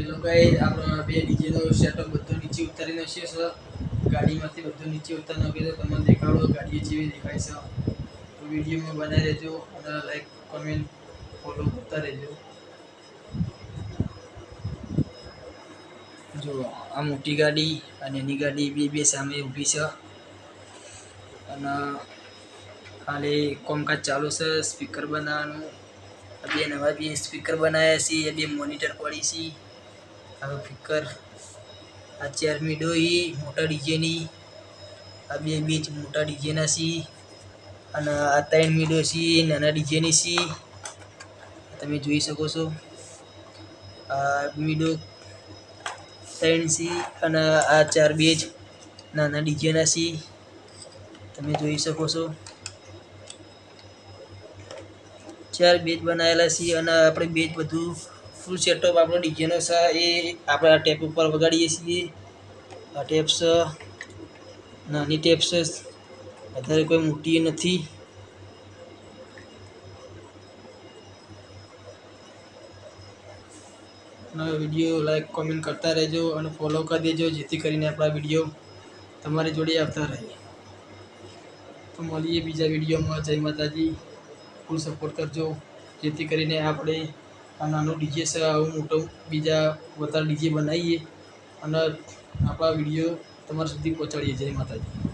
પેલો કઈ આપણો બે ડીજેનો સેટઅપ બધો નીચે ઉતારી નાખ્યો છે. ગાડીમાંથી બધું નીચે ઉતારી નાખ્યું છે. તમને દેખાડો ગાડી જેવી દેખાય છે. તો વિડીયોમાં બનાવી રહેજો અને લાઈક કમેન્ટ ફોલો કરતા રહેજો. જો આ મોટી ગાડી અને એની ગાડી બે સામે ઊભી છે અને ખાલી કોમકાજ ચાલુ છે સ્પીકર બનાવવાનું. બે નવા બે સ્પીકર બનાવ્યા છે. બે મોનિટર પડી છે. હવે સ્પીકર આ 4 મીડો મોટા ડીજેની આ બે મોટા ડીજેના છે અને આ 3 મીડો છે નાના ડીજેની છે. તમે જોઈ શકો છો આ મીડો 3 છે અને આ 4 બેજ નાના ડીજેના છે. તમે જોઈ શકો છો 4 બેજ બનાવેલા છે અને આપણે બેજ બધું ફૂલ સેટઅપ આપણો ડીજેનો છે એ આપણે આ ટેપ ઉપર વગાડીએ છીએ. આ ટેપ છે નાની ટેપ છે, વધારે કોઈ મોટી નથી. વિડીયો લાઈક કોમેન્ટ કરતા રહેજો અને ફોલો કરી દેજો જેથી કરીને આપણા વિડીયો તમારી જોડે આવતા રહે. તો મળીએ બીજા વિડીયોમાં. જય માતાજી. ફૂલ સપોર્ટ કરજો જેથી કરીને આપણે આ નાનું ડીજે છે આવું મોટું બીજા વધારે ડીજે બનાવીએ અને આપણા વિડીયો તમારા સુધી પહોંચાડીએ. જય માતાજી.